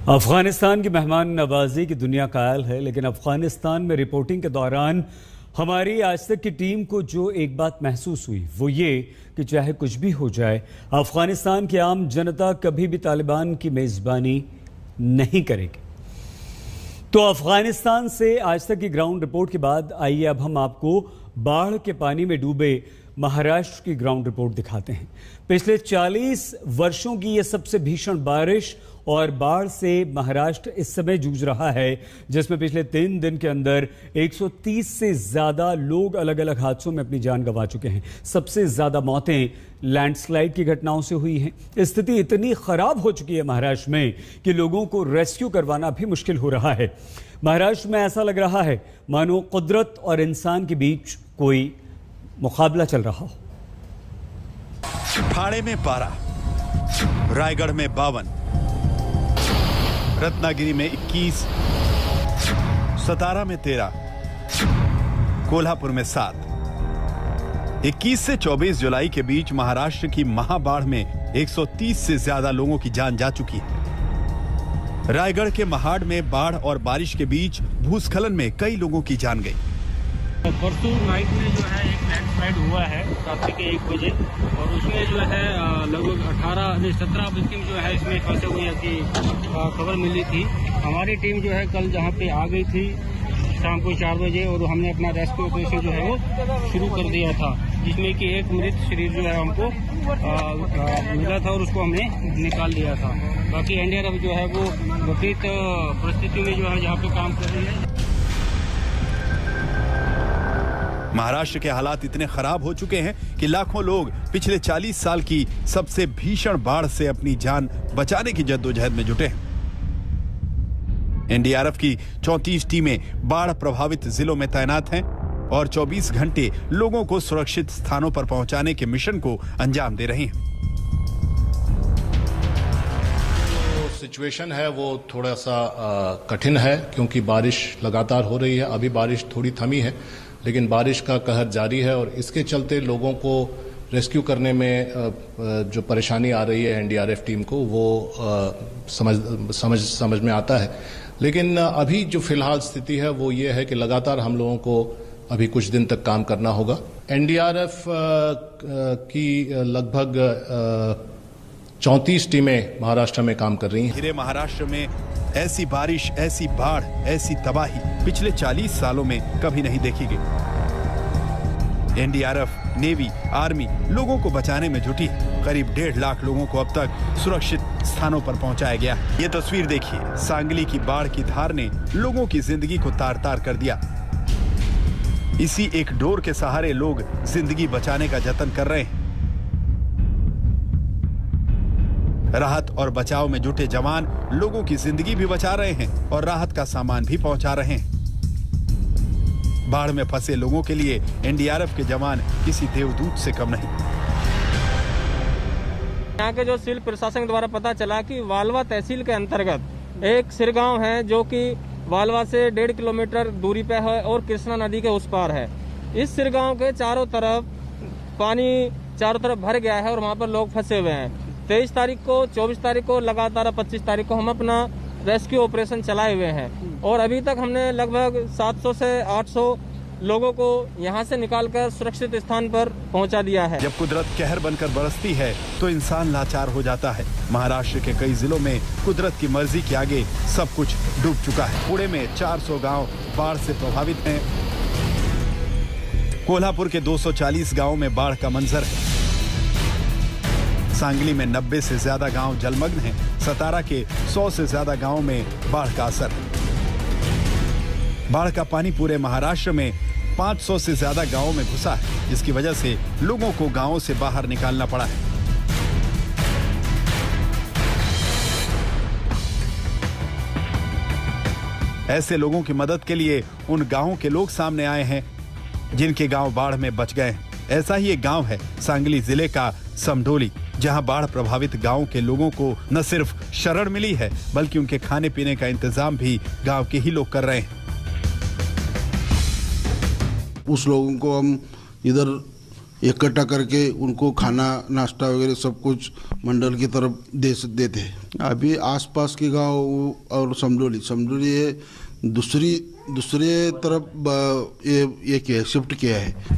अफगानिस्तान की मेहमान नवाजी की दुनिया कायल है, लेकिन अफगानिस्तान में रिपोर्टिंग के दौरान हमारी आज तक की टीम को जो एक बात महसूस हुई वो ये कि चाहे कुछ भी हो जाए, अफगानिस्तान की आम जनता कभी भी तालिबान की मेज़बानी नहीं करेगी। तो अफगानिस्तान से आज तक की ग्राउंड रिपोर्ट के बाद आइए अब हम आपको बाढ़ के पानी में डूबे महाराष्ट्र की ग्राउंड रिपोर्ट दिखाते हैं। पिछले 40 वर्षों की यह सबसे भीषण बारिश और बाढ़ से महाराष्ट्र इस समय जूझ रहा है, जिसमें पिछले 3 दिन के अंदर 130 से ज्यादा लोग अलग अलग हादसों में अपनी जान गंवा चुके हैं। सबसे ज्यादा मौतें लैंडस्लाइड की घटनाओं से हुई हैं। स्थिति इतनी खराब हो चुकी है महाराष्ट्र में कि लोगों को रेस्क्यू करवाना भी मुश्किल हो रहा है। महाराष्ट्र में ऐसा लग रहा है मानो कुदरत और इंसान के बीच कोई मुकाबला चल रहा हो। ठाणे में 12, रायगढ़ में 52, रत्नागिरी में 21, सतारा में 13, कोल्हापुर में 7। 21 से 24 जुलाई के बीच महाराष्ट्र की महाबाढ़ में 130 से ज्यादा लोगों की जान जा चुकी है। रायगढ़ के महाड़ में बाढ़ और बारिश के बीच भूस्खलन में कई लोगों की जान गई। परसों नाइट में जो है एक लैंडस्लाइड हुआ है रात्रि के 1 बजे, और उसमें जो है लगभग 17 व्यक्ति जो है इसमें फंसे हुए की खबर मिली थी। हमारी टीम जो है कल जहां पे आ गई थी शाम को 4 बजे, और हमने अपना रेस्क्यू ऑपरेशन जो है वो शुरू कर दिया था, जिसमें कि एक मृत शरीर जो है हमको मिला था और उसको हमने निकाल लिया था। बाकी एनडीआरएफ जो है वो विपरीत परिस्थिति में जो है जहाँ पे काम कर रही है। महाराष्ट्र के हालात इतने खराब हो चुके हैं कि लाखों लोग पिछले 40 साल की सबसे भीषण बाढ़ से अपनी जान बचाने की जद्दोजहद में जुटे हैं। एनडीआरएफ की 34 टीमें बाढ़ प्रभावित जिलों में तैनात हैं और 24 घंटे लोगों को सुरक्षित स्थानों पर पहुंचाने के मिशन को अंजाम दे रही हैं। सिचुएशन है वो थोड़ा सा कठिन है, क्योंकि बारिश लगातार हो रही है। अभी बारिश थोड़ी थमी है, लेकिन बारिश का कहर जारी है, और इसके चलते लोगों को रेस्क्यू करने में जो परेशानी आ रही है एनडीआरएफ टीम को, वो समझ में आता है। लेकिन अभी जो फिलहाल स्थिति है वो ये है कि लगातार हम लोगों को अभी कुछ दिन तक काम करना होगा। एनडीआरएफ की लगभग 34 टीमें महाराष्ट्र में काम कर रही हैं। पूरे महाराष्ट्र में ऐसी बारिश, ऐसी बाढ़, ऐसी तबाही पिछले 40 सालों में कभी नहीं देखी गई। एनडीआरएफ, नेवी, आर्मी लोगों को बचाने में जुटी है। करीब 1.5 लाख लोगों को अब तक सुरक्षित स्थानों पर पहुंचाया गया। ये तस्वीर देखिए, सांगली की बाढ़ की धार ने लोगों की जिंदगी को तार-तार कर दिया। इसी एक डोर के सहारे लोग जिंदगी बचाने का जतन कर रहे हैं। राहत और बचाव में जुटे जवान लोगों की जिंदगी भी बचा रहे हैं और राहत का सामान भी पहुंचा रहे हैं। बाढ़ में फंसे लोगों के लिए एनडीआरएफ के जवान किसी देवदूत से कम नहीं। यहाँ के जो सिविल प्रशासन द्वारा पता चला कि वालवा तहसील के अंतर्गत एक सिरगांव है जो कि वालवा से 1.5 किलोमीटर दूरी पे है और कृष्णा नदी के उस पार है। इस सिरगांव के चारों तरफ पानी भर गया है और वहाँ पर लोग फंसे हुए हैं। 23 तारीख को, 24 तारीख को, लगातार 25 तारीख को हम अपना रेस्क्यू ऑपरेशन चलाए हुए हैं, और अभी तक हमने लगभग 700 से 800 लोगों को यहाँ से निकालकर सुरक्षित स्थान पर पहुँचा दिया है। जब कुदरत कहर बनकर बरसती है तो इंसान लाचार हो जाता है। महाराष्ट्र के कई जिलों में कुदरत की मर्जी के आगे सब कुछ डूब चुका है। पुणे में 400 गाँव बाढ़ से प्रभावित हैं। कोल्हापुर के 240 गाँव में बाढ़ का मंजर है। सांगली में 90 से ज्यादा गांव जलमग्न हैं। सतारा के 100 से ज्यादा गांवों में बाढ़ का असर है। बाढ़ का पानी पूरे महाराष्ट्र में 500 से ज्यादा गांवों में घुसा है, जिसकी वजह से लोगों को गांवों से बाहर निकालना पड़ा है। ऐसे लोगों की मदद के लिए उन गांवों के लोग सामने आए हैं जिनके गांव बाढ़ में बच गए हैं। ऐसा ही एक गांव है सांगली जिले का समडोली, जहां बाढ़ प्रभावित गांव के लोगों को न सिर्फ शरण मिली है, बल्कि उनके खाने पीने का इंतजाम भी गांव के ही लोग कर रहे हैं। उस लोगों को हम इधर इकट्ठा करके उनको खाना नाश्ता वगैरह सब कुछ मंडल की तरफ देते हैं। अभी आसपास के गांव और समडोली ये दूसरे तरफ ये किया शिफ्ट किया है।